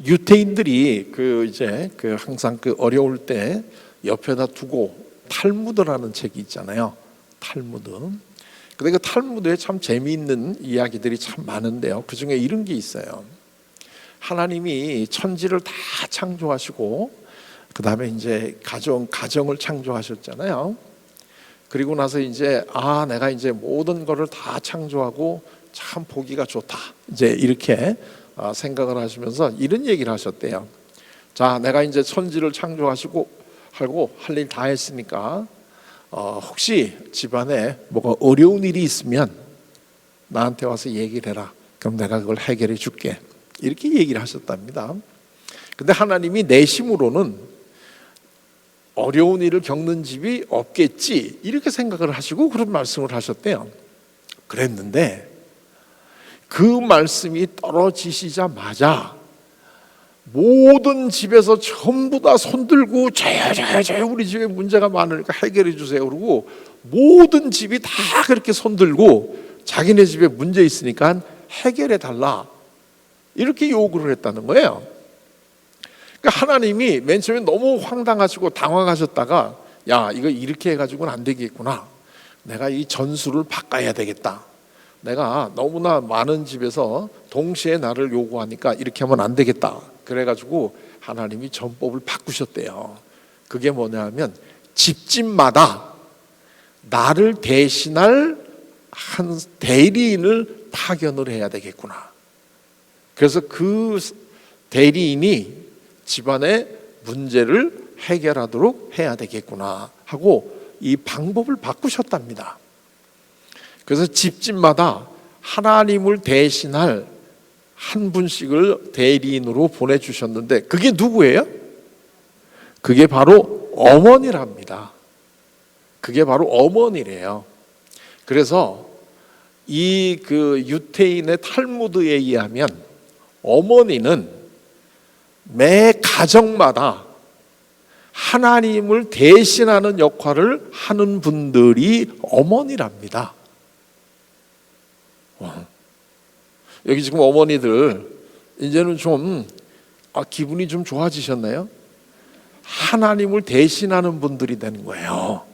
유대인들이 항상 어려울 때 옆에다 두고 탈무드라는 책이 있잖아요. 탈무드. 근데 그 탈무드에 참 재미있는 이야기들이 참 많은데요. 그 중에 이런 게 있어요. 하나님이 천지를 다 창조하시고 그 다음에 이제 가정을 창조하셨잖아요. 그리고 나서 내가 모든 거를 다 창조하고 참 보기가 좋다. 이렇게 생각을 하시면서 이런 얘기를 하셨대요. 자, 내가 천지를 창조하시고 하고 할 일 다 했으니까 혹시 집안에 뭐가 어려운 일이 있으면 나한테 와서 얘기를 해라. 그럼 내가 그걸 해결해 줄게. 이렇게 얘기를 하셨답니다. 근데 하나님이 내심으로는 어려운 일을 겪는 집이 없겠지 이렇게 생각을 하시고 그런 말씀을 하셨대요. 그랬는데 그 말씀이 떨어지시자마자 모든 집에서 전부 다 손들고 저요 우리 집에 문제가 많으니까 해결해 주세요 그러고 모든 집이 다 그렇게 손들고 자기네 집에 문제 있으니까 해결해 달라 이렇게 요구를 했다는 거예요. 그러니까 하나님이 맨 처음에 너무 황당하시고 당황하셨다가 야, 이거 이렇게 해가지고는 안 되겠구나. 내가 이 전술을 바꿔야 되겠다. 내가 너무나 많은 집에서 동시에 나를 요구하니까 이렇게 하면 안 되겠다. 그래가지고 하나님이 전법을 바꾸셨대요. 그게 뭐냐면 집집마다 나를 대신할 한 대리인을 파견을 해야 되겠구나. 그래서 그 대리인이 집안의 문제를 해결하도록 해야 되겠구나 하고 이 방법을 바꾸셨답니다. 그래서 집집마다 하나님을 대신할 한 분씩을 대리인으로 보내주셨는데 그게 누구예요? 그게 바로 어머니랍니다. 그게 바로 어머니래요. 그래서 이 유태인의 탈무드에 의하면 어머니는 매 가정마다 하나님을 대신하는 역할을 하는 분들이 어머니랍니다. 여기 지금 어머니들 이제는 좀 기분이 좀 좋아지셨나요? 하나님을 대신하는 분들이 되는 거예요.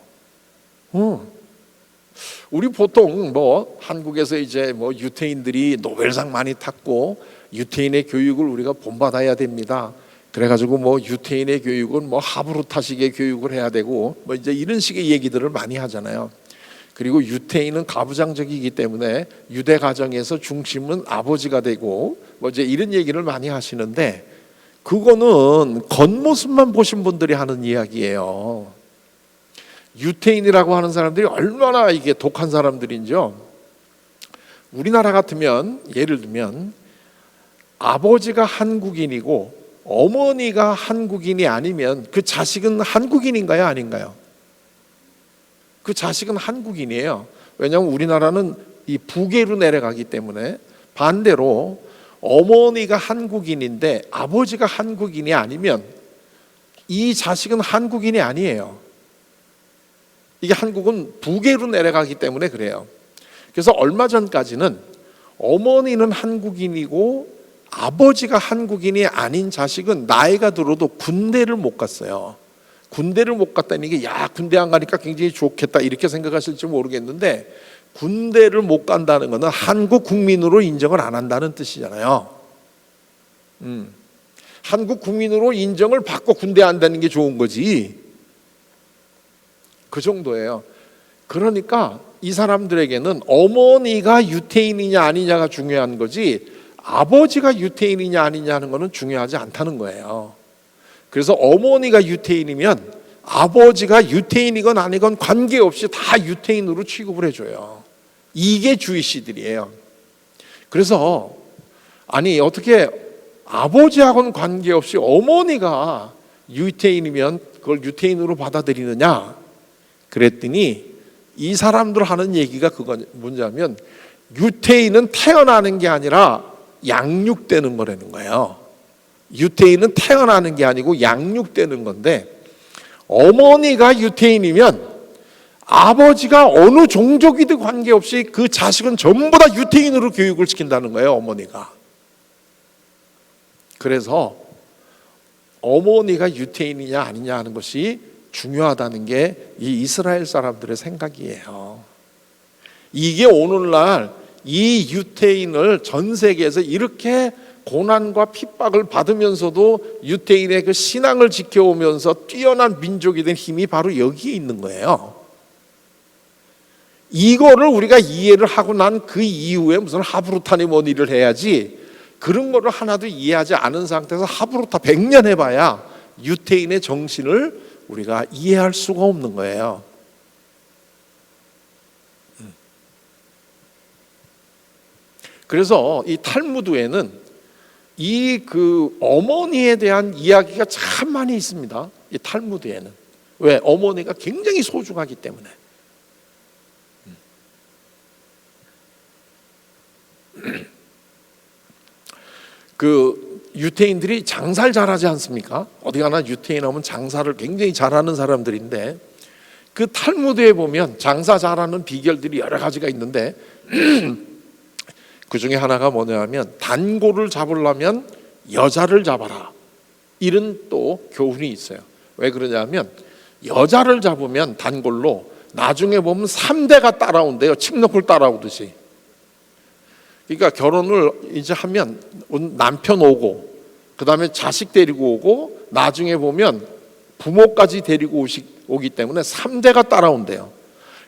우리 보통 한국에서 유태인들이 노벨상 많이 탔고 유태인의 교육을 우리가 본받아야 됩니다. 그래가지고 유태인의 교육은 하브르타식의 교육을 해야 되고 이런 식의 얘기들을 많이 하잖아요. 그리고 유태인은 가부장적이기 때문에 유대 가정에서 중심은 아버지가 되고 이런 얘기를 많이 하시는데 그거는 겉모습만 보신 분들이 하는 이야기예요. 유태인이라고 하는 사람들이 얼마나 이게 독한 사람들인지요. 우리나라 같으면 예를 들면 아버지가 한국인이고 어머니가 한국인이 아니면 그 자식은 한국인인가요? 아닌가요? 그 자식은 한국인이에요. 왜냐하면 우리나라는 이 북계로 내려가기 때문에. 반대로 어머니가 한국인인데 아버지가 한국인이 아니면 이 자식은 한국인이 아니에요. 이게 한국은 북계로 내려가기 때문에 그래요. 그래서 얼마 전까지는 어머니는 한국인이고 아버지가 한국인이 아닌 자식은 나이가 들어도 군대를 못 갔어요. 군대를 못 갔다는 게 군대 안 가니까 굉장히 좋겠다 이렇게 생각하실지 모르겠는데 군대를 못 간다는 것은 한국 국민으로 인정을 안 한다는 뜻이잖아요. 한국 국민으로 인정을 받고 군대 안 가는 게 좋은 거지. 그 정도예요. 그러니까 이 사람들에게는 어머니가 유태인이냐 아니냐가 중요한 거지 아버지가 유태인이냐 아니냐 하는 것은 중요하지 않다는 거예요. 그래서 어머니가 유태인이면 아버지가 유태인이건 아니건 관계없이 다 유태인으로 취급을 해줘요. 이게 주이시들이에요. 그래서 어떻게 아버지하고는 관계없이 어머니가 유태인이면 그걸 유태인으로 받아들이느냐 그랬더니 이 사람들 하는 얘기가 그건 뭐냐면 유태인은 태어나는 게 아니라 양육되는 거라는 거예요. 유태인은 태어나는 게 아니고 양육되는 건데 어머니가 유태인이면 아버지가 어느 종족이든 관계없이 그 자식은 전부 다 유태인으로 교육을 시킨다는 거예요. 어머니가. 그래서 어머니가 유태인이냐 아니냐 하는 것이 중요하다는 게 이 이스라엘 사람들의 생각이에요. 이게 오늘날 이 유태인을 전 세계에서 이렇게 고난과 핍박을 받으면서도 유태인의 그 신앙을 지켜오면서 뛰어난 민족이 된 힘이 바로 여기에 있는 거예요. 이거를 우리가 이해를 하고 난 그 이후에 무슨 하브루타니 뭔 일을 해야지, 그런 거를 하나도 이해하지 않은 상태에서 하브루타 100년 해봐야 유태인의 정신을 우리가 이해할 수가 없는 거예요. 그래서 이 탈무드에는 이 그 어머니에 대한 이야기가 참 많이 있습니다. 이 탈무드에는. 왜? 어머니가 굉장히 소중하기 때문에. 그 유태인들이 장사를 잘하지 않습니까? 어디 가나 유태인 하면 장사를 굉장히 잘하는 사람들인데, 그 탈무드에 보면 장사 잘하는 비결들이 여러 가지가 있는데 그 중에 하나가 뭐냐면, 단골을 잡으려면 여자를 잡아라, 이런 또 교훈이 있어요. 왜 그러냐면, 여자를 잡으면 단골로 나중에 보면 3대가 따라온대요. 칡너쿨 따라오듯이. 그러니까 결혼을 이제 하면 남편 오고, 그 다음에 자식 데리고 오고, 나중에 보면 부모까지 데리고 오기 때문에 3대가 따라온대요.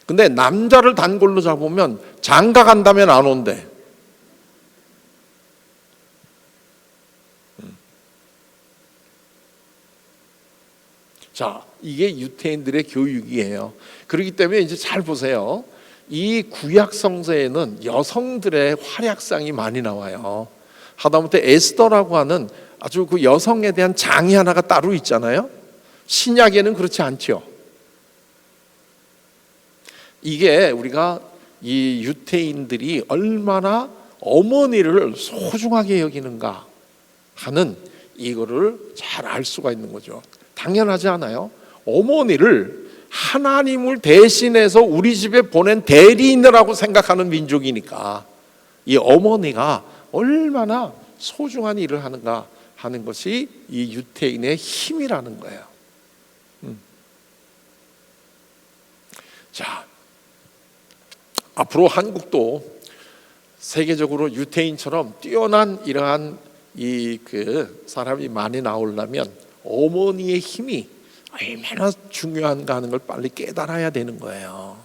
근데 남자를 단골로 잡으면 장가 간다면 안 온대. 자, 이게 유태인들의 교육이에요. 그렇기 때문에 이제 잘 보세요. 이 구약 성서에는 여성들의 활약상이 많이 나와요. 하다못해 에스더라고 하는 아주 그 여성에 대한 장이 하나가 따로 있잖아요. 신약에는 그렇지 않죠. 이게 우리가 이 유태인들이 얼마나 어머니를 소중하게 여기는가 하는 이거를 잘 알 수가 있는 거죠. 당연하지 않아요? 어머니를 하나님을 대신해서 우리 집에 보낸 대리인이라고 생각하는 민족이니까 이 어머니가 얼마나 소중한 일을 하는가 하는 것이 이 유태인의 힘이라는 거예요. 자, 앞으로 한국도 세계적으로 유태인처럼 뛰어난 이러한 이 그 사람이 많이 나오려면 어머니의 힘이 얼마나 중요한가 하는 걸 빨리 깨달아야 되는 거예요.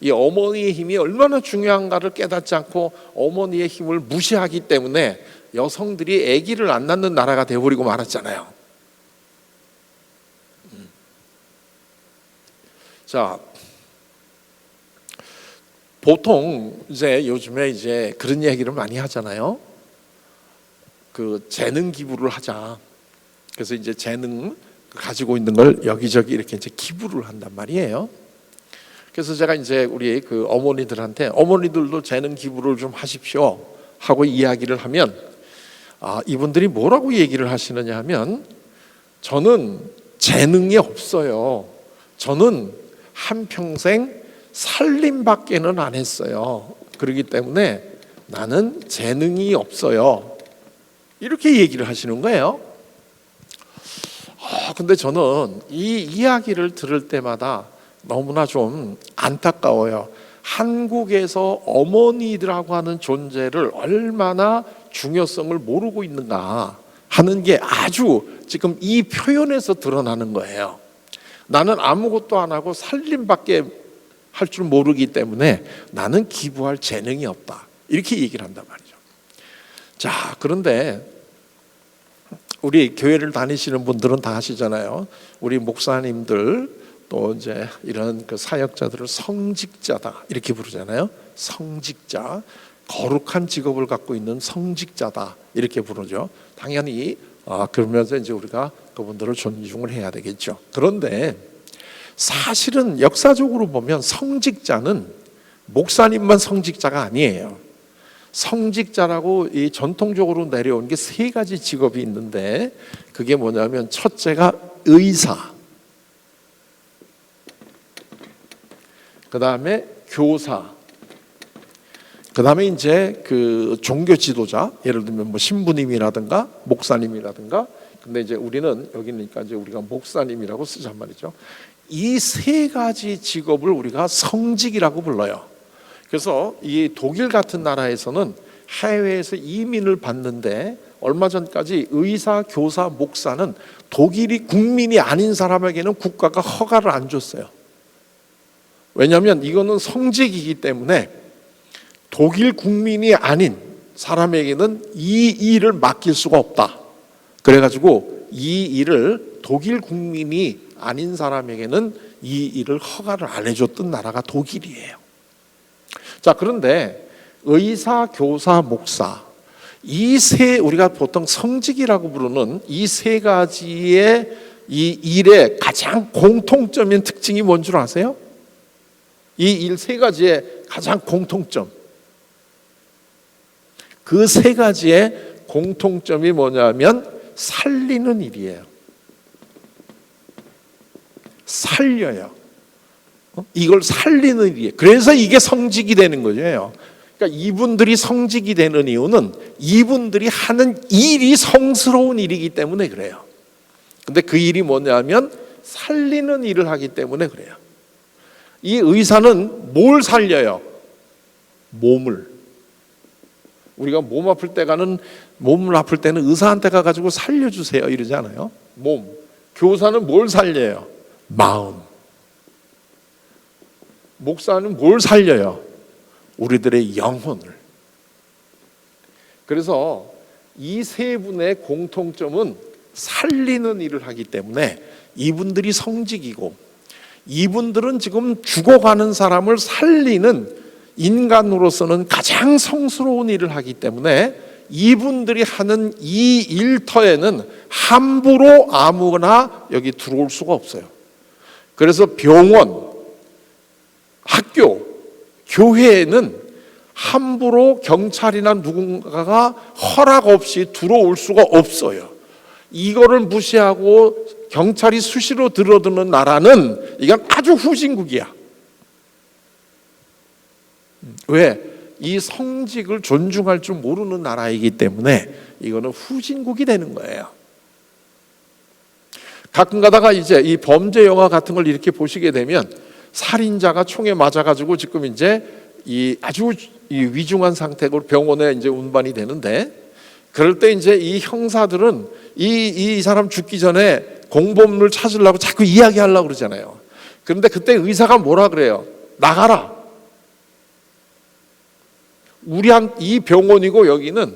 이 어머니의 힘이 얼마나 중요한가를 깨닫지 않고 어머니의 힘을 무시하기 때문에 여성들이 아기를 안 낳는 나라가 되어버리고 말았잖아요. 자, 보통 이제 요즘에 이제 그런 얘기를 많이 하잖아요. 그 재능 기부를 하자. 그래서 이제 재능 가지고 있는 걸 여기저기 이렇게 이제 기부를 한단 말이에요. 그래서 제가 이제 우리 그 어머니들한테 어머니들도 재능 기부를 좀 하십시오 하고 이야기를 하면, 이분들이 뭐라고 얘기를 하시느냐 하면, 저는 재능이 없어요. 저는 한평생 살림밖에는 안 했어요. 그렇기 때문에 나는 재능이 없어요. 이렇게 얘기를 하시는 거예요. 근데 저는 이 이야기를 들을 때마다 너무나 좀 안타까워요. 한국에서 어머니들하고 하는 존재를 얼마나 중요성을 모르고 있는가 하는 게 아주 지금 이 표현에서 드러나는 거예요. 나는 아무것도 안 하고 살림밖에 할 줄 모르기 때문에 나는 기부할 재능이 없다, 이렇게 얘기를 한단 말이죠. 자, 그런데 우리 교회를 다니시는 분들은 다 아시잖아요. 우리 목사님들 또 이제 이런 그 사역자들을 성직자다 이렇게 부르잖아요. 성직자, 거룩한 직업을 갖고 있는 성직자다 이렇게 부르죠. 당연히 그러면서 이제 우리가 그분들을 존중을 해야 되겠죠. 그런데 사실은 역사적으로 보면 성직자는 목사님만 성직자가 아니에요. 성직자라고 이 전통적으로 내려온 게 세 가지 직업이 있는데, 그게 뭐냐면 첫째가 의사, 그 다음에 교사, 그다음에 이제 그 종교 지도자, 예를 들면 뭐 신부님이라든가 목사님이라든가. 근데 이제 우리는 여기니까 이제 우리가 목사님이라고 쓰잔 말이죠. 이 세 가지 직업을 우리가 성직이라고 불러요. 그래서 이 독일 같은 나라에서는 해외에서 이민을 받는데 얼마 전까지 의사, 교사, 목사는 독일이 국민이 아닌 사람에게는 국가가 허가를 안 줬어요. 왜냐하면 이거는 성직이기 때문에 독일 국민이 아닌 사람에게는 이 일을 맡길 수가 없다. 그래가지고 이 일을 독일 국민이 아닌 사람에게는 이 일을 허가를 안 해줬던 나라가 독일이에요. 자, 그런데 의사, 교사, 목사, 이 세, 우리가 보통 성직이라고 부르는 이 세 가지의 이 일의 가장 공통점인 특징이 뭔 줄 아세요? 이 일 세 가지의 가장 공통점, 그 세 가지의 공통점이 뭐냐면 살리는 일이에요. 살려요. 이걸 살리는 일이에요. 그래서 이게 성직이 되는 거예요. 그러니까 이분들이 성직이 되는 이유는 이분들이 하는 일이 성스러운 일이기 때문에 그래요. 근데 그 일이 뭐냐면 살리는 일을 하기 때문에 그래요. 이 의사는 뭘 살려요? 몸을. 우리가 몸 아플 때는 의사한테 가가지고 살려주세요 이러지 않아요? 몸. 교사는 뭘 살려요? 마음. 목사는 뭘 살려요? 우리들의 영혼을. 그래서 이 세 분의 공통점은 살리는 일을 하기 때문에 이분들이 성직이고, 이분들은 지금 죽어가는 사람을 살리는 인간으로서는 가장 성스러운 일을 하기 때문에 이분들이 하는 이 일터에는 함부로 아무나 여기 들어올 수가 없어요. 그래서 병원, 학교, 교회에는 함부로 경찰이나 누군가가 허락 없이 들어올 수가 없어요. 이거를 무시하고 경찰이 수시로 들어드는 나라는 이건 아주 후진국이야. 왜? 이 성직을 존중할 줄 모르는 나라이기 때문에 이거는 후진국이 되는 거예요. 가끔 가다가 이제 이 범죄 영화 같은 걸 이렇게 보시게 되면 살인자가 총에 맞아가지고 지금 이제 이 아주 위중한 상태로 병원에 이제 운반이 되는데, 그럴 때 이제 이 형사들은 이 사람 죽기 전에 공범을 찾으려고 자꾸 이야기하려고 그러잖아요. 그런데 그때 의사가 뭐라 그래요? 나가라. 이 병원이고 여기는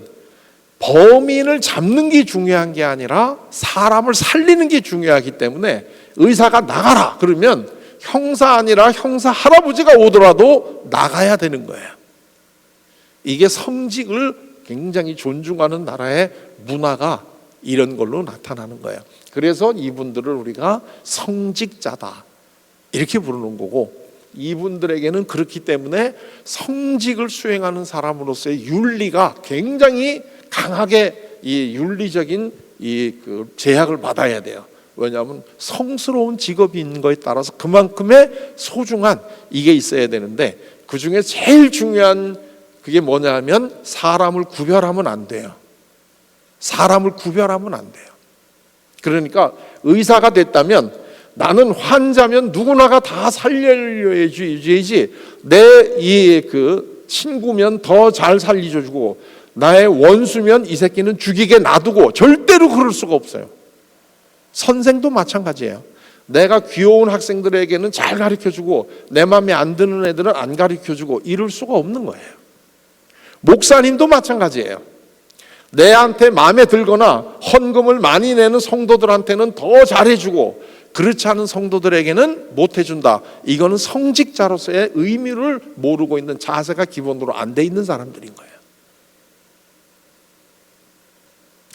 범인을 잡는 게 중요한 게 아니라 사람을 살리는 게 중요하기 때문에 의사가 나가라 그러면 형사 아니라 형사 할아버지가 오더라도 나가야 되는 거예요. 이게 성직을 굉장히 존중하는 나라의 문화가 이런 걸로 나타나는 거예요. 그래서 이분들을 우리가 성직자다 이렇게 부르는 거고, 이분들에게는 그렇기 때문에 성직을 수행하는 사람으로서의 윤리가 굉장히 강하게 이 윤리적인 그 제약을 받아야 돼요. 왜냐하면 성스러운 직업인 거에 따라서 그만큼의 소중한 이게 있어야 되는데, 그 중에 제일 중요한 그게 뭐냐 하면 사람을 구별하면 안 돼요. 사람을 구별하면 안 돼요. 그러니까 의사가 됐다면 나는 환자면 누구나가 다 살려야지, 내 그 친구면 더 잘 살려주고 나의 원수면 이 새끼는 죽이게 놔두고, 절대로 그럴 수가 없어요. 선생도 마찬가지예요. 내가 귀여운 학생들에게는 잘 가르쳐주고 내 마음에 안 드는 애들은 안 가르쳐주고 이럴 수가 없는 거예요. 목사님도 마찬가지예요. 내한테 마음에 들거나 헌금을 많이 내는 성도들한테는 더 잘해주고 그렇지 않은 성도들에게는 못해준다. 이거는 성직자로서의 의미를 모르고 있는, 자세가 기본으로 안 돼 있는 사람들인 거예요.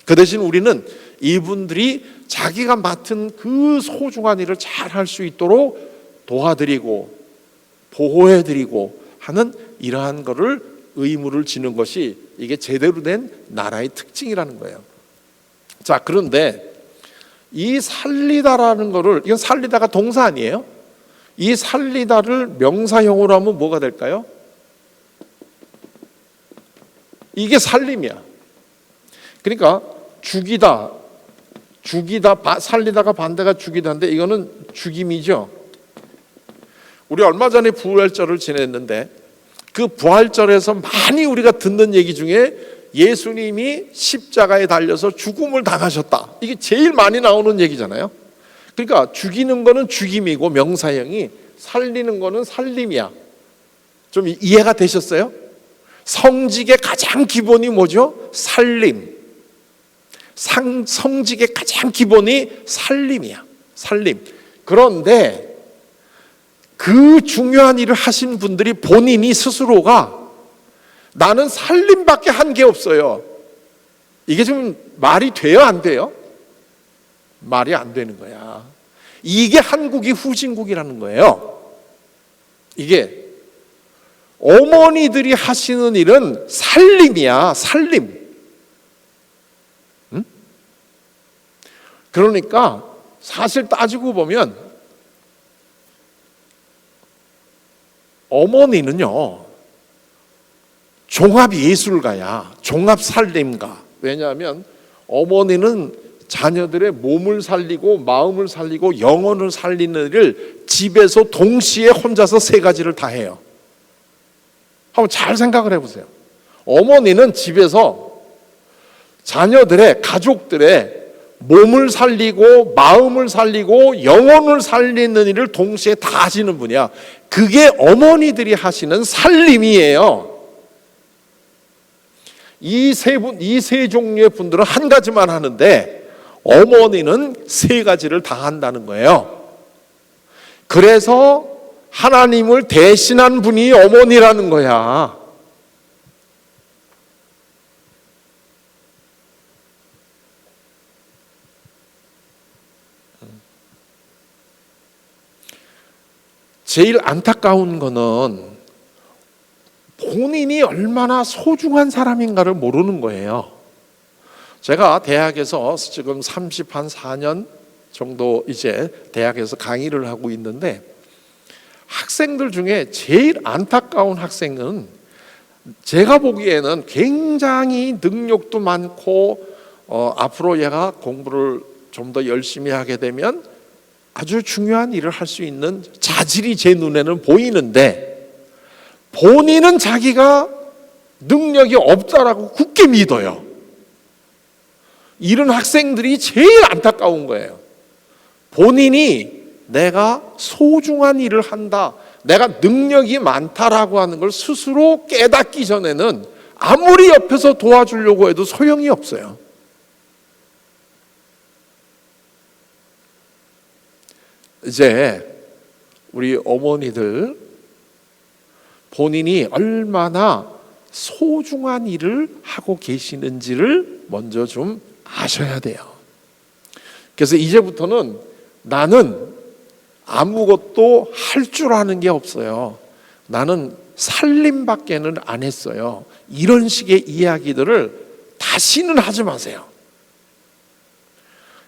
그 대신 우리는 이분들이 자기가 맡은 그 소중한 일을 잘 할 수 있도록 도와드리고 보호해드리고 하는 이러한 거를 의무를 지는 것이 이게 제대로 된 나라의 특징이라는 거예요. 자, 그런데 이 살리다라는 거를, 이건 살리다가 동사 아니에요? 이 살리다를 명사형으로 하면 뭐가 될까요? 이게 살림이야. 그러니까 죽이다, 살리다가 반대가 죽이다인데 이거는 죽임이죠. 우리 얼마 전에 부활절을 지냈는데 그 부활절에서 많이 우리가 듣는 얘기 중에 예수님이 십자가에 달려서 죽음을 당하셨다. 이게 제일 많이 나오는 얘기잖아요. 그러니까 죽이는 거는 죽임이고 명사형이, 살리는 거는 살림이야. 좀 이해가 되셨어요? 성직의 가장 기본이 뭐죠? 살림. 성직의 가장 기본이 살림이야. 살림. 그런데 그 중요한 일을 하신 분들이 본인이 스스로가 나는 살림밖에 한 게 없어요. 이게 좀 말이 돼요, 안 돼요? 말이 안 되는 거야. 이게 한국이 후진국이라는 거예요. 이게 어머니들이 하시는 일은 살림이야, 살림. 응? 그러니까 사실 따지고 보면 어머니는요, 종합예술가야, 종합살림가. 왜냐하면 어머니는 자녀들의 몸을 살리고 마음을 살리고 영혼을 살리는 일을 집에서 동시에 혼자서 세 가지를 다 해요. 한번 잘 생각을 해보세요. 어머니는 집에서 자녀들의, 가족들의 몸을 살리고 마음을 살리고 영혼을 살리는 일을 동시에 다 하시는 분이야. 그게 어머니들이 하시는 살림이에요. 이 세 종류의 분들은 한 가지만 하는데 어머니는 세 가지를 다 한다는 거예요. 그래서 하나님을 대신한 분이 어머니라는 거야. 제일 안타까운 거는 본인이 얼마나 소중한 사람인가를 모르는 거예요. 제가 대학에서 지금 34년 정도 이제 대학에서 강의를 하고 있는데 학생들 중에 제일 안타까운 학생은 제가 보기에는 굉장히 능력도 많고 앞으로 얘가 공부를 좀 더 열심히 하게 되면 아주 중요한 일을 할 수 있는 자질이 제 눈에는 보이는데 본인은 자기가 능력이 없다라고 굳게 믿어요. 이런 학생들이 제일 안타까운 거예요. 본인이 내가 소중한 일을 한다, 내가 능력이 많다라고 하는 걸 스스로 깨닫기 전에는 아무리 옆에서 도와주려고 해도 소용이 없어요. 이제 우리 어머니들 본인이 얼마나 소중한 일을 하고 계시는지를 먼저 좀 아셔야 돼요. 그래서 이제부터는 나는 아무것도 할 줄 아는 게 없어요. 나는 살림밖에는 안 했어요. 이런 식의 이야기들을 다시는 하지 마세요.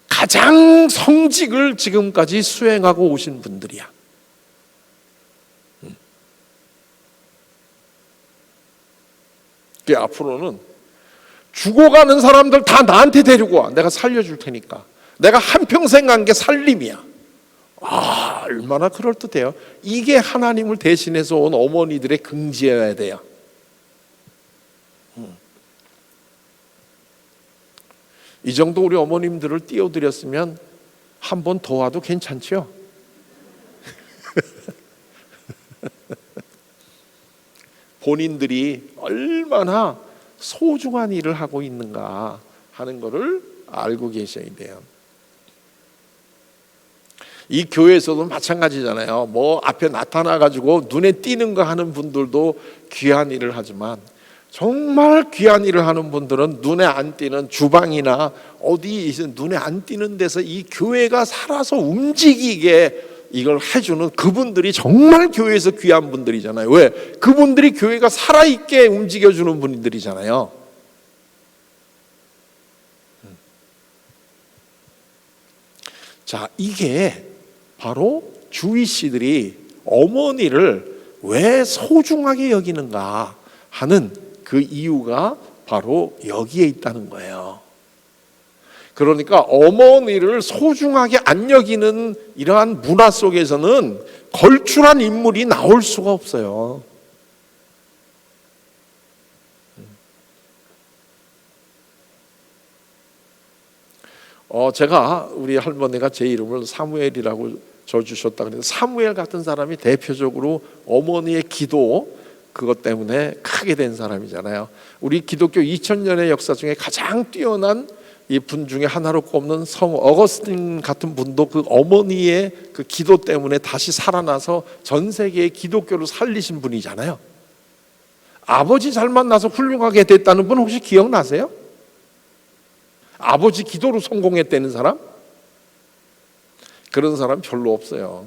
가장 성직을 지금까지 수행하고 오신 분들이야. 앞으로는 죽어가는 사람들 다 나한테 데리고 와. 내가 살려줄 테니까. 내가 한평생 한 게 살림이야. 얼마나 그럴듯해요. 이게 하나님을 대신해서 온 어머니들의 긍지여야 돼요. 이 정도 우리 어머님들을 띄워드렸으면 한 번 더 와도 괜찮죠? 본인들이 얼마나 소중한 일을 하고 있는가 하는 것을 알고 계셔야 돼요. 이 교회에서도 마찬가지잖아요. 뭐 앞에 나타나가지고 눈에 띄는 거 하는 분들도 귀한 일을 하지만 정말 귀한 일을 하는 분들은 눈에 안 띄는 주방이나 어디 눈에 안 띄는 데서 이 교회가 살아서 움직이게 이걸 해주는 그분들이 정말 교회에서 귀한 분들이잖아요. 왜? 그분들이 교회가 살아있게 움직여주는 분들이잖아요. 자, 이게 바로 주위 씨들이 어머니를 왜 소중하게 여기는가 하는 그 이유가 바로 여기에 있다는 거예요. 그러니까 어머니를 소중하게 안 여기는 이러한 문화 속에서는 걸출한 인물이 나올 수가 없어요. 제가 우리 할머니가 제 이름을 사무엘이라고 줘주셨다 그래서 사무엘 같은 사람이 대표적으로 어머니의 기도 그것 때문에 크게 된 사람이잖아요. 우리 기독교 2000년의 역사 중에 가장 뛰어난 이 분 중에 하나로 꼽는 성 어거스틴 같은 분도 그 어머니의 그 기도 때문에 다시 살아나서 전 세계의 기독교를 살리신 분이잖아요. 아버지 잘 만나서 훌륭하게 됐다는 분 혹시 기억나세요? 아버지 기도로 성공했다는 사람? 그런 사람 별로 없어요.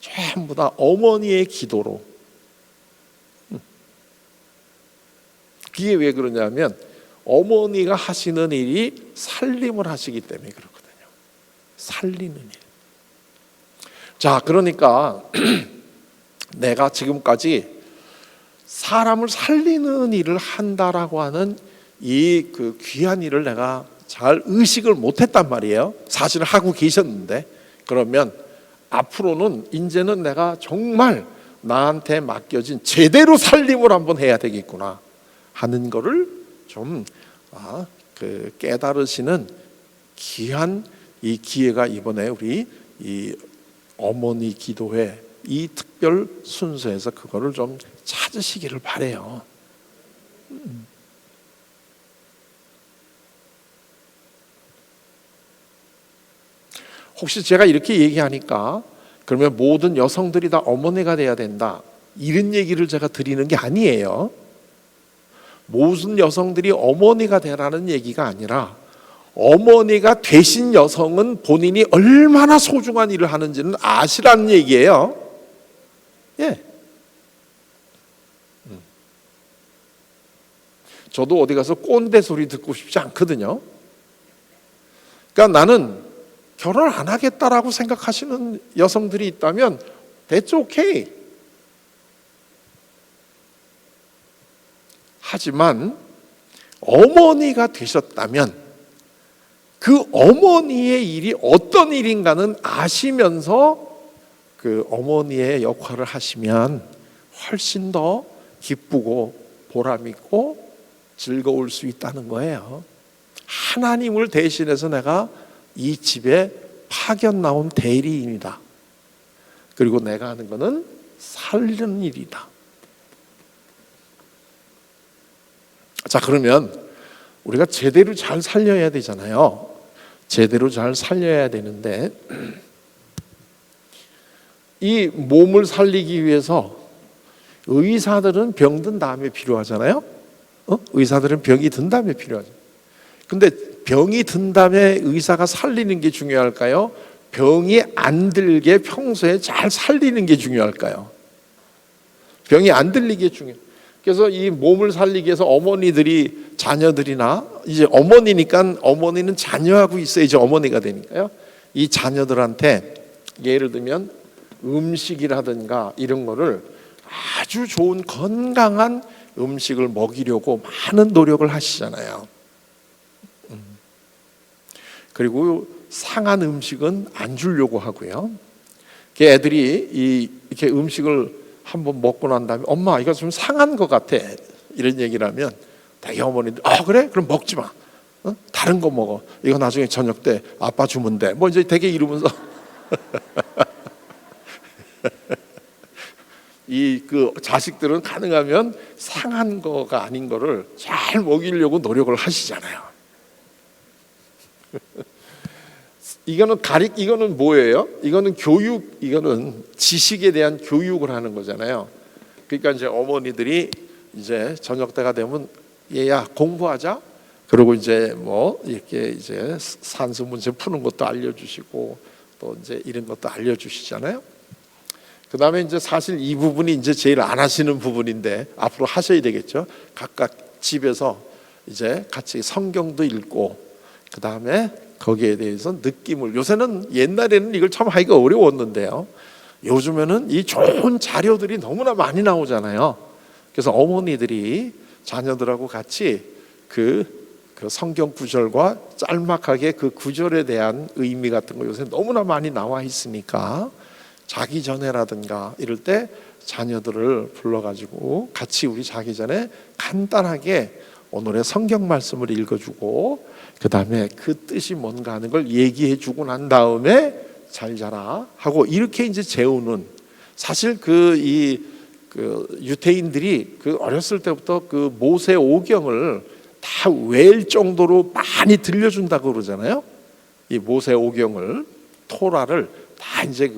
전부 다 어머니의 기도로. 그게 왜 그러냐면 어머니가 하시는 일이 살림을 하시기 때문에 그렇거든요. 살리는 일. 자, 그러니까 내가 지금까지 사람을 살리는 일을 한다라고 하는 이 그 귀한 일을 내가 잘 의식을 못했단 말이에요. 사실 하고 계셨는데, 그러면 앞으로는 이제는 내가 정말 나한테 맡겨진 제대로 살림을 한번 해야 되겠구나 하는 거를 좀 깨달으시는 귀한 이 기회가 이번에 우리 이 어머니 기도회 이 특별 순서에서 그거를 좀 찾으시기를 바래요. 혹시 제가 이렇게 얘기하니까 그러면 모든 여성들이 다 어머니가 돼야 된다 이런 얘기를 제가 드리는 게 아니에요. 모든 여성들이 어머니가 되라는 얘기가 아니라 어머니가 되신 여성은 본인이 얼마나 소중한 일을 하는지는 아시라는 얘기예요. 예. 저도 어디 가서 꼰대 소리 듣고 싶지 않거든요. 그러니까 나는 결혼 안 하겠다라고 생각하시는 여성들이 있다면 that's okay. 하지만 어머니가 되셨다면 그 어머니의 일이 어떤 일인가는 아시면서 그 어머니의 역할을 하시면 훨씬 더 기쁘고 보람있고 즐거울 수 있다는 거예요. 하나님을 대신해서 내가 이 집에 파견 나온 대리인이다. 그리고 내가 하는 거는 살리는 일이다. 자, 그러면 우리가 제대로 잘 살려야 되잖아요. 제대로 잘 살려야 되는데 이 몸을 살리기 위해서 의사들은 병든 다음에 필요하잖아요. 의사들은 병이 든 다음에 필요하죠. 근데 병이 든 다음에 의사가 살리는 게 중요할까요? 병이 안 들게 평소에 잘 살리는 게 중요할까요? 병이 안 들리게 중요해요. 그래서 이 몸을 살리기 위해서 어머니들이 자녀들이나 이제 어머니니까 어머니는 자녀하고 있어야지 어머니가 되니까요. 이 자녀들한테 예를 들면 음식이라든가 이런 거를 아주 좋은 건강한 음식을 먹이려고 많은 노력을 하시잖아요. 그리고 상한 음식은 안 주려고 하고요. 애들이 이렇게 음식을 한번 먹고 난 다음에 엄마 이거 좀 상한 것 같아 이런 얘기를 하면 되게 어머니들 그래? 그럼 먹지 마. 다른 거 먹어. 이거 나중에 저녁 때 아빠 주면 돼. 뭐 이제 되게 이러면서 그 자식들은 가능하면 상한 거가 아닌 거를 잘 먹이려고 노력을 하시잖아요. 이거는 뭐예요? 이거는 교육, 이거는 지식에 대한 교육을 하는 거잖아요. 그러니까 이제 어머니들이 이제 저녁 때가 되면 얘야 공부하자. 그리고 이제 뭐 이렇게 이제 산수 문제 푸는 것도 알려주시고 또 이제 이런 것도 알려주시잖아요. 그 다음에 이제 사실 이 부분이 이제 제일 안 하시는 부분인데 앞으로 하셔야 되겠죠. 각각 집에서 이제 같이 성경도 읽고 그 다음에 거기에 대해서 느낌을 요새는 옛날에는 이걸 참 하기가 어려웠는데요. 요즘에는 이 좋은 자료들이 너무나 많이 나오잖아요. 그래서 어머니들이 자녀들하고 같이 그 성경 구절과 짤막하게 그 구절에 대한 의미 같은 거 요새 너무나 많이 나와 있으니까 자기 전에라든가 이럴 때 자녀들을 불러가지고 같이 우리 자기 전에 간단하게 오늘의 성경 말씀을 읽어주고 그 다음에 그 뜻이 뭔가 하는 걸 얘기해주고 난 다음에 잘 자라 하고 이렇게 이제 재우는, 사실 그 유대인들이 그 어렸을 때부터 그 모세 오경을 다 외울 정도로 많이 들려준다고 그러잖아요. 이 모세 오경을, 토라를 다 이제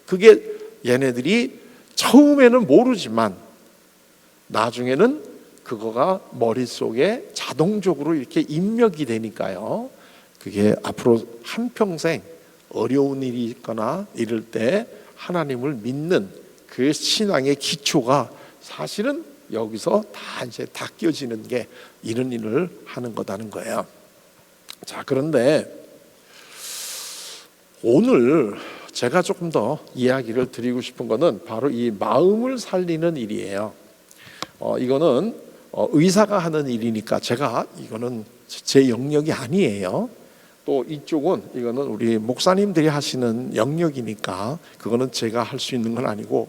그게 얘네들이 처음에는 모르지만 나중에는 그거가 머릿속에 자동적으로 이렇게 입력이 되니까요. 그게 앞으로 한평생 어려운 일이 있거나 이럴 때 하나님을 믿는 그 신앙의 기초가 사실은 여기서 다 이제 닦여지는 게 이런 일을 하는 거다는 거예요. 자, 그런데 오늘 제가 조금 더 이야기를 드리고 싶은 거는 바로 이 마음을 살리는 일이에요. 이거는 의사가 하는 일이니까 이거는 제 영역이 아니에요. 또 이거는 우리 목사님들이 하시는 영역이니까 그거는 제가 할 수 있는 건 아니고,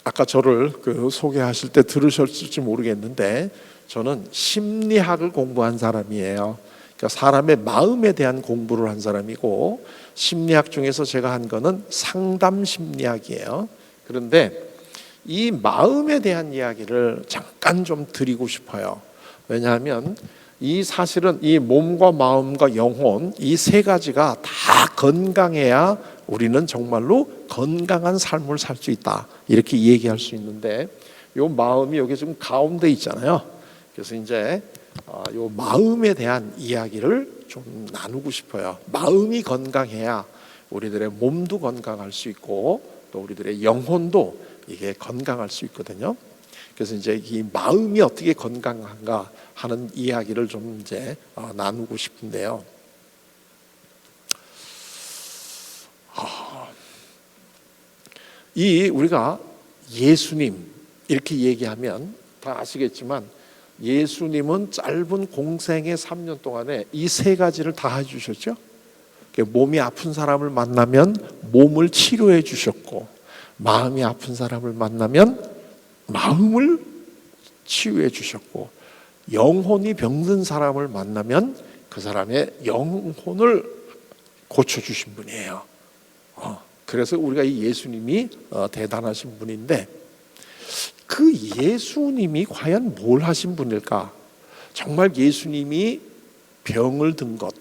아까 저를 소개하실 때 들으셨을지 모르겠는데 저는 심리학을 공부한 사람이에요. 그러니까 사람의 마음에 대한 공부를 한 사람이고, 심리학 중에서 제가 한 거는 상담 심리학이에요. 그런데 이 마음에 대한 이야기를 잠깐 좀 드리고 싶어요. 왜냐하면 사실은 이 몸과 마음과 영혼, 이 세 가지가 다 건강해야 우리는 정말로 건강한 삶을 살 수 있다, 이렇게 얘기할 수 있는데, 요 마음이 여기 지금 가운데 있잖아요. 그래서 이제 요 마음에 대한 이야기를 좀 나누고 싶어요. 마음이 건강해야 우리들의 몸도 건강할 수 있고 또 우리들의 영혼도 이게 건강할 수 있거든요. 그래서 이제 이 마음이 어떻게 건강한가 하는 이야기를 좀 이제 나누고 싶은데요. 우리가 예수님 이렇게 얘기하면 다 아시겠지만 예수님은 짧은 공생의 3년 동안에 이 세 가지를 다 해주셨죠. 몸이 아픈 사람을 만나면 몸을 치료해 주셨고, 마음이 아픈 사람을 만나면 마음을 치유해 주셨고, 영혼이 병든 사람을 만나면 그 사람의 영혼을 고쳐주신 분이에요. 그래서 우리가 이 예수님이 대단하신 분인데, 그 예수님이 과연 뭘 하신 분일까? 정말 예수님이 병을 든 것,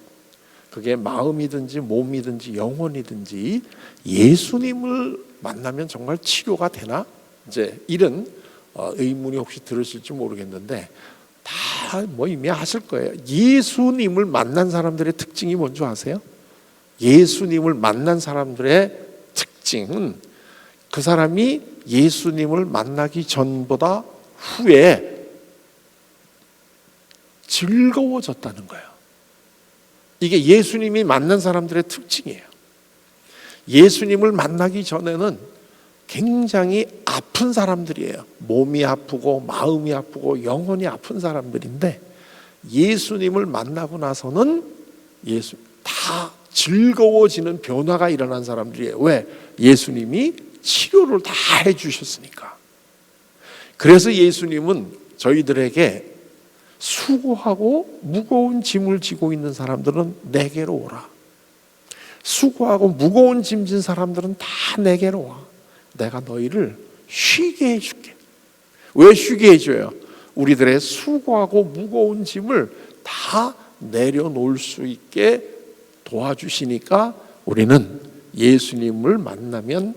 그게 마음이든지 몸이든지 영혼이든지 예수님을 만나면 정말 치료가 되나? 이제 이런 의문이 혹시 들으실지 모르겠는데 다 이미 아실 거예요. 예수님을 만난 사람들의 특징이 뭔지 아세요? 예수님을 만난 사람들의 특징은 그 사람이 예수님을 만나기 전보다 후에 즐거워졌다는 거예요. 이게 예수님이 만난 사람들의 특징이에요. 예수님을 만나기 전에는 굉장히 아픈 사람들이에요. 몸이 아프고 마음이 아프고 영혼이 아픈 사람들인데, 예수님을 만나고 나서는 다 즐거워지는 변화가 일어난 사람들이에요. 왜? 예수님이 치료를 다 해주셨으니까. 그래서 예수님은 저희들에게 수고하고 무거운 짐을 지고 있는 사람들은 내게로 오라. 수고하고 무거운 짐 진 사람들은 다 내게로 와. 내가 너희를 쉬게 해줄게. 왜 쉬게 해줘요? 우리들의 수고하고 무거운 짐을 다 내려놓을 수 있게 도와주시니까 우리는 예수님을 만나면,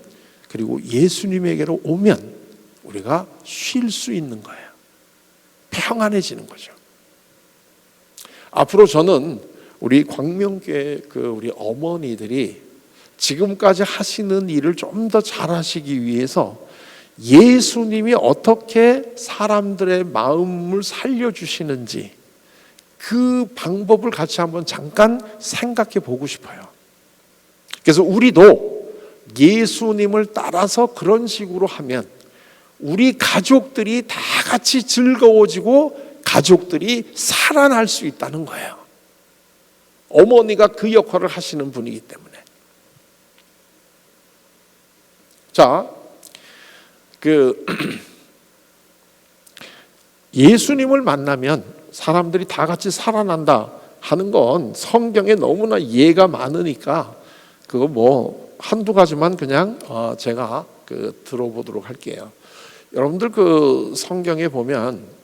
그리고 예수님에게로 오면 우리가 쉴 수 있는 거예요. 평안해지는 거죠. 앞으로 저는 우리 광명교회 우리 어머니들이 지금까지 하시는 일을 좀 더 잘하시기 위해서 예수님이 어떻게 사람들의 마음을 살려주시는지 그 방법을 같이 한번 잠깐 생각해 보고 싶어요. 그래서 우리도 예수님을 따라서 그런 식으로 하면 우리 가족들이 다 같이 즐거워지고 가족들이 살아날 수 있다는 거예요. 어머니가 그 역할을 하시는 분이기 때문에. 자, 예수님을 만나면 사람들이 다 같이 살아난다 하는 건 성경에 너무나 예가 많으니까 그거 뭐 한두 가지만 그냥 제가 들어보도록 할게요. 여러분들 성경에 보면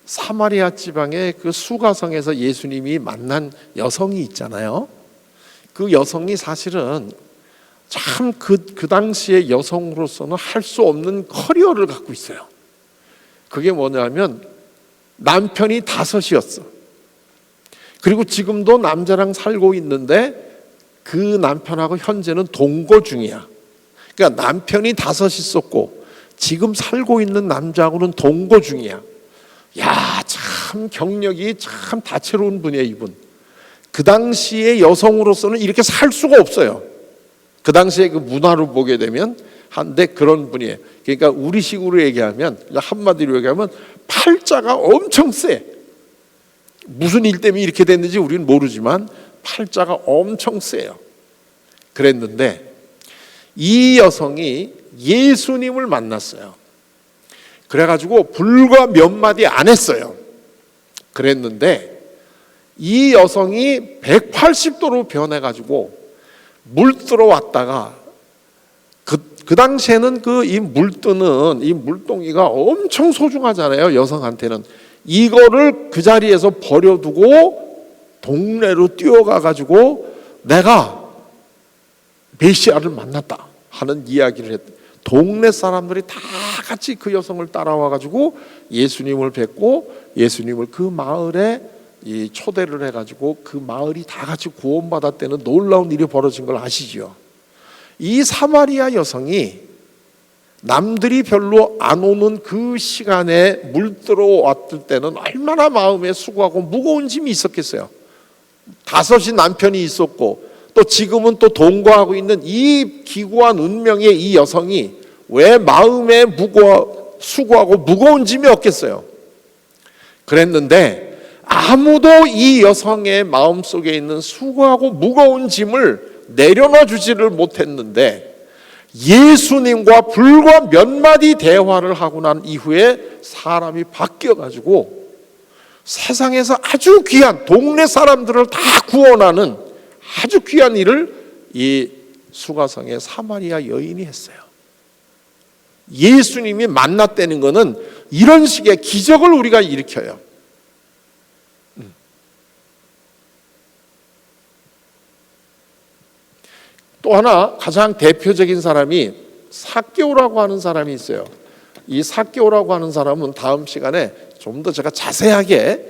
사마리아 지방의 수가성에서 예수님이 만난 여성이 있잖아요. 그 여성이 사실은 참 그 당시의 여성으로서는 할 수 없는 커리어를 갖고 있어요. 그게 뭐냐면 남편이 5이었어. 그리고 지금도 남자랑 살고 있는데 그 남편하고 현재는 동거 중이야. 그러니까 남편이 5 있었고 지금 살고 있는 남자하고는 동거 중이야. 야, 참 경력이 참 다채로운 분이에요, 이분. 그 당시의 여성으로서는 이렇게 살 수가 없어요. 그 당시에 그 문화를 보게 되면 한데 그런 분이에요. 그러니까 우리식으로 얘기하면, 한마디로 얘기하면 팔자가 엄청 세. 무슨 일 때문에 이렇게 됐는지 우리는 모르지만 팔자가 엄청 세요. 그랬는데 이 여성이 예수님을 만났어요. 그래가지고 불과 몇 마디 안 했어요. 그랬는데 이 여성이 180도로 변해가지고 물 들어왔다가 그 당시에는 이 물뜨는 이 물동이가 엄청 소중하잖아요, 여성한테는. 이거를 그 자리에서 버려두고 동네로 뛰어가가지고 내가 메시아를 만났다 하는 이야기를 했대. 동네 사람들이 다 같이 그 여성을 따라와가지고 예수님을 뵙고 예수님을 그 마을에 초대를 해가지고 그 마을이 다 같이 구원받았다는 놀라운 일이 벌어진 걸 아시죠? 이 사마리아 여성이 남들이 별로 안 오는 그 시간에 물 들어왔을 때는 얼마나 마음에 수고하고 무거운 짐이 있었겠어요. 5이 남편이 있었고 또 지금은 또 동거하고 있는 이 기구한 운명의 이 여성이 왜 마음에 수고하고 무거운 짐이 없겠어요? 그랬는데 아무도 이 여성의 마음속에 있는 수고하고 무거운 짐을 내려놔 주지를 못했는데 예수님과 불과 몇 마디 대화를 하고 난 이후에 사람이 바뀌어가지고 세상에서 아주 귀한 동네 사람들을 다 구원하는 아주 귀한 일을 이 수가성의 사마리아 여인이 했어요. 예수님이 만났다는 것은 이런 식의 기적을 우리가 일으켜요. 또 하나 가장 대표적인 사람이 삭개오라고 하는 사람이 있어요. 이 삭개오라고 하는 사람은 다음 시간에 좀 더 제가 자세하게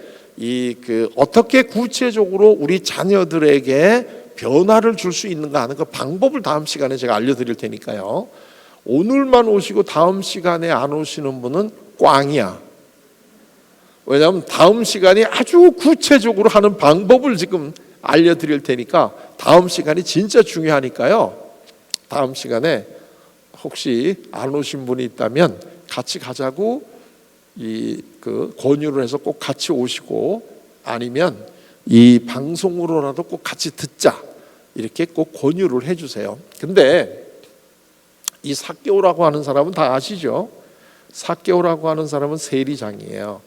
어떻게 구체적으로 우리 자녀들에게 변화를 줄 수 있는가 하는 그 방법을 다음 시간에 제가 알려드릴 테니까요. 오늘만 오시고 다음 시간에 안 오시는 분은 꽝이야. 왜냐하면 다음 시간이 아주 구체적으로 하는 방법을 지금 알려드릴 테니까 다음 시간이 진짜 중요하니까요. 다음 시간에 혹시 안 오신 분이 있다면 같이 가자고 권유를 해서 꼭 같이 오시고, 아니면 이 방송으로라도 꼭 같이 듣자 이렇게 꼭 권유를 해주세요. 근데 이 삭개오라고 하는 사람은 다 아시죠? 삭개오라고 하는 사람은 세리장이에요.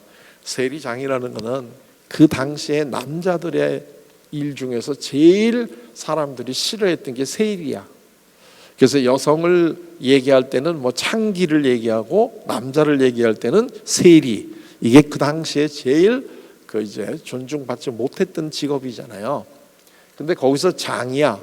세리장이라는 것은 그 당시에 남자들의 일 중에서 제일 사람들이 싫어했던 게 세리야. 그래서 여성을 얘기할 때는 뭐 창기를 얘기하고 남자를 얘기할 때는 세리. 이게 그 당시에 제일 이제 존중받지 못했던 직업이잖아요. 근데 거기서 장이야.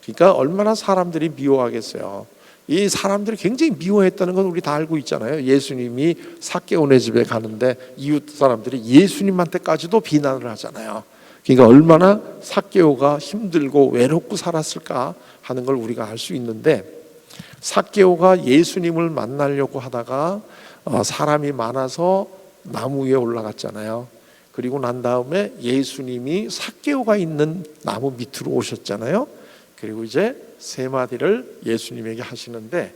그러니까 얼마나 사람들이 미워하겠어요. 이 사람들이 굉장히 미워했다는 건 우리 다 알고 있잖아요. 예수님이 삭개오네 집에 가는데 이웃 사람들이 예수님한테까지도 비난을 하잖아요. 그러니까 얼마나 삭개오가 힘들고 외롭고 살았을까 하는 걸 우리가 알 수 있는데, 삭개오가 예수님을 만나려고 하다가 사람이 많아서 나무 위에 올라갔잖아요. 그리고 난 다음에 예수님이 삭개오가 있는 나무 밑으로 오셨잖아요. 그리고 이제 3마디를 예수님에게 하시는데,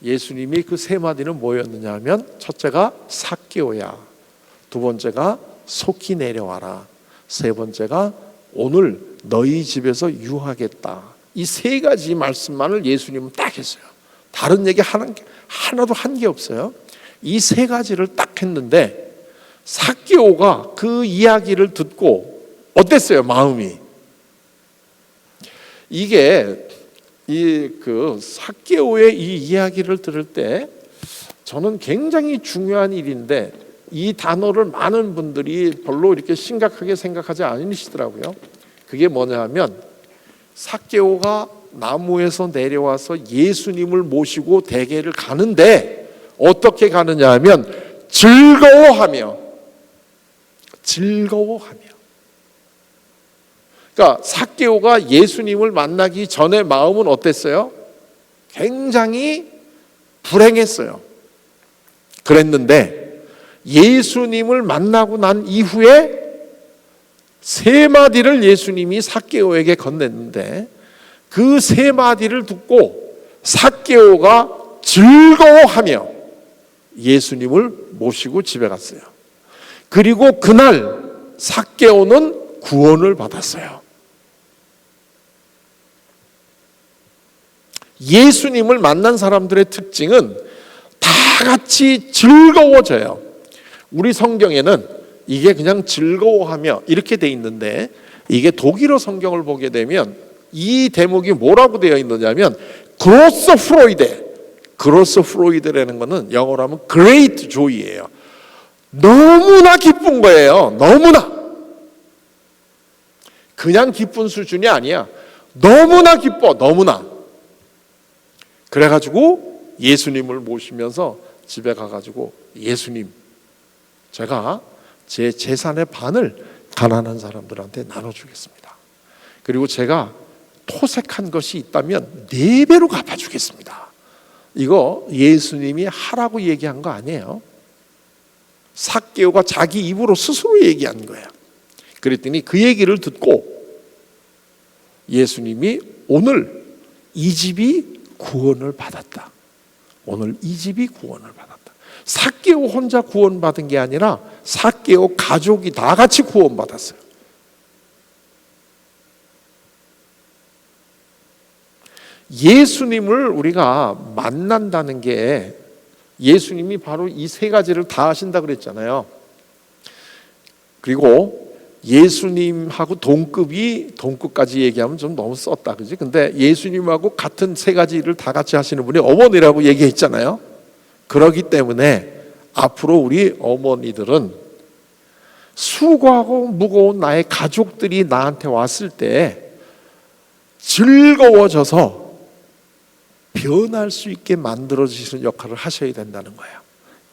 예수님이 그 3마디는 뭐였느냐 하면 첫째가 삭개오야. 두 번째가 속히 내려와라. 세 번째가 오늘 너희 집에서 유하겠다. 이 세 가지 말씀만을 예수님은 딱 했어요. 다른 얘기 하나도 한 게 없어요. 이 세 가지를 딱 했는데 삭개오가 그 이야기를 듣고 어땠어요? 마음이. 이게 그 삭개오의 이 이야기를 들을 때 저는 굉장히 중요한 일인데 이 단어를 많은 분들이 별로 이렇게 심각하게 생각하지 않으시더라고요. 그게 뭐냐면 삭개오가 나무에서 내려와서 예수님을 모시고 대게를 가는데 어떻게 가느냐 하면 즐거워하며. 그러니까 삭개오가 예수님을 만나기 전에 마음은 어땠어요? 굉장히 불행했어요. 그랬는데 예수님을 만나고 난 이후에 세 마디를 예수님이 삭개오에게 건넸는데 그 세 마디를 듣고 삭개오가 즐거워하며 예수님을 모시고 집에 갔어요. 그리고 그날 삭개오는 구원을 받았어요. 예수님을 만난 사람들의 특징은 다 같이 즐거워져요. 우리 성경에는 이게 그냥 즐거워하며 이렇게 돼 있는데 이게 독일어 성경을 보게 되면 이 대목이 뭐라고 되어 있느냐면 그로스 프로이데라는 것은 영어로 하면 great joy예요. 너무나 기쁜 거예요. 너무나. 그냥 기쁜 수준이 아니야. 너무나 기뻐. 너무나. 그래가지고 예수님을 모시면서 집에 가가지고 예수님, 제가 제 재산의 반을 가난한 사람들한테 나눠주겠습니다. 그리고 제가 토색한 것이 있다면 4배로 갚아주겠습니다. 이거 예수님이 하라고 얘기한 거 아니에요. 삭개오가 자기 입으로 스스로 얘기한 거예요. 그랬더니 그 얘기를 듣고 예수님이 오늘 이 집이 구원을 받았다. 오늘 이 집이 구원을 받았다. 삭개오 혼자 구원받은 게 아니라 삭개오 가족이 다 같이 구원받았어요. 예수님을 우리가 만난다는 게 예수님이 바로 이 세 가지를 다 하신다 그랬잖아요. 그리고 예수님하고 동급까지 얘기하면 좀 너무 썼다, 그지? 근데 예수님하고 같은 세 가지 일을 다 같이 하시는 분이 어머니라고 얘기했잖아요. 그렇기 때문에 앞으로 우리 어머니들은 수고하고 무거운 나의 가족들이 나한테 왔을 때 즐거워져서 변할 수 있게 만들어주시는 역할을 하셔야 된다는 거예요.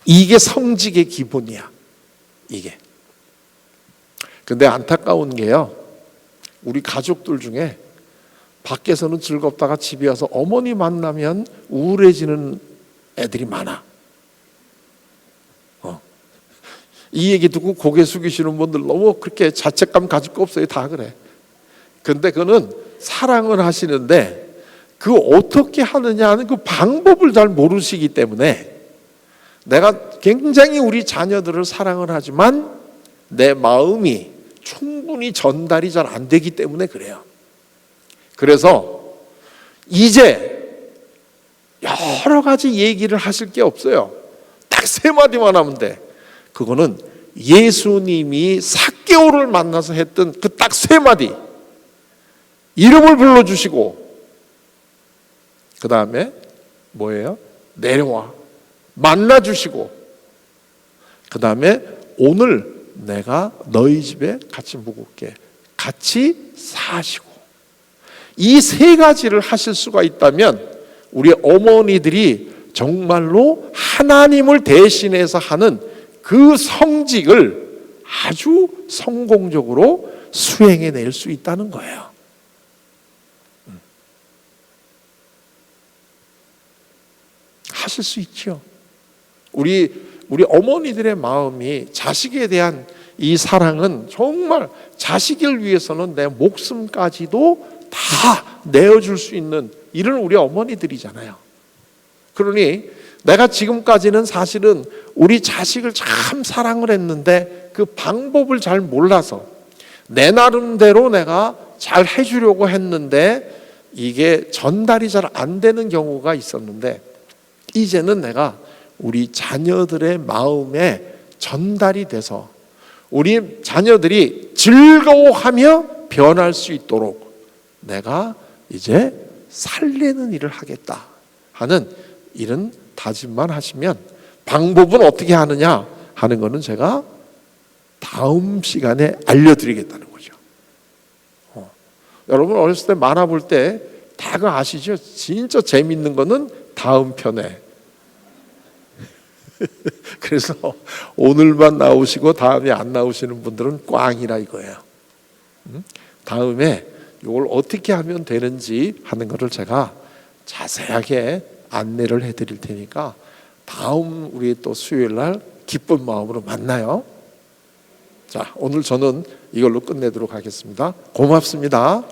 이게 성직의 기본이야. 이게. 근데 안타까운 게요, 우리 가족들 중에 밖에서는 즐겁다가 집에 와서 어머니 만나면 우울해지는 애들이 많아. 이 얘기 듣고 고개 숙이시는 분들 너무 그렇게 자책감 가질 거 없어요. 다 그래. 근데 그거는 사랑을 하시는데 그 어떻게 하느냐 하는 그 방법을 잘 모르시기 때문에 내가 굉장히 우리 자녀들을 사랑을 하지만 내 마음이 충분히 전달이 잘 안 되기 때문에 그래요. 그래서 이제 여러 가지 얘기를 하실 게 없어요. 딱 3마디만 하면 돼. 그거는 예수님이 삭개오를 만나서 했던 그 딱 3마디. 이름을 불러주시고 그 다음에 뭐예요? 내려와 만나주시고 그 다음에 오늘 내가 너희 집에 같이 묵을게. 같이 사시고. 이 3가지를 하실 수가 있다면 우리 어머니들이 정말로 하나님을 대신해서 하는 그 성직을 아주 성공적으로 수행해낼 수 있다는 거예요. 하실 수 있죠. 우리 어머니들의 마음이 자식에 대한 이 사랑은 정말 자식을 위해서는 내 목숨까지도 다 내어줄 수 있는 이런 우리 어머니들이잖아요. 그러니 내가 지금까지는 사실은 우리 자식을 참 사랑을 했는데 그 방법을 잘 몰라서 내 나름대로 내가 잘 해주려고 했는데 이게 전달이 잘 안 되는 경우가 있었는데, 이제는 내가 우리 자녀들의 마음에 전달이 돼서 우리 자녀들이 즐거워하며 변할 수 있도록 내가 이제 살리는 일을 하겠다 하는 이런 다짐만 하시면, 방법은 어떻게 하느냐 하는 거는 제가 다음 시간에 알려드리겠다는 거죠. 여러분 어렸을 때 만화 볼 때 다그 아시죠? 진짜 재밌는 거는 다음 편에. 그래서 오늘만 나오시고 다음에 안 나오시는 분들은 꽝이라 이거예요. 다음에 이걸 어떻게 하면 되는지 하는 것을 제가 자세하게 안내를 해드릴 테니까 다음 우리 또 수요일 날 기쁜 마음으로 만나요. 자, 오늘 저는 이걸로 끝내도록 하겠습니다. 고맙습니다.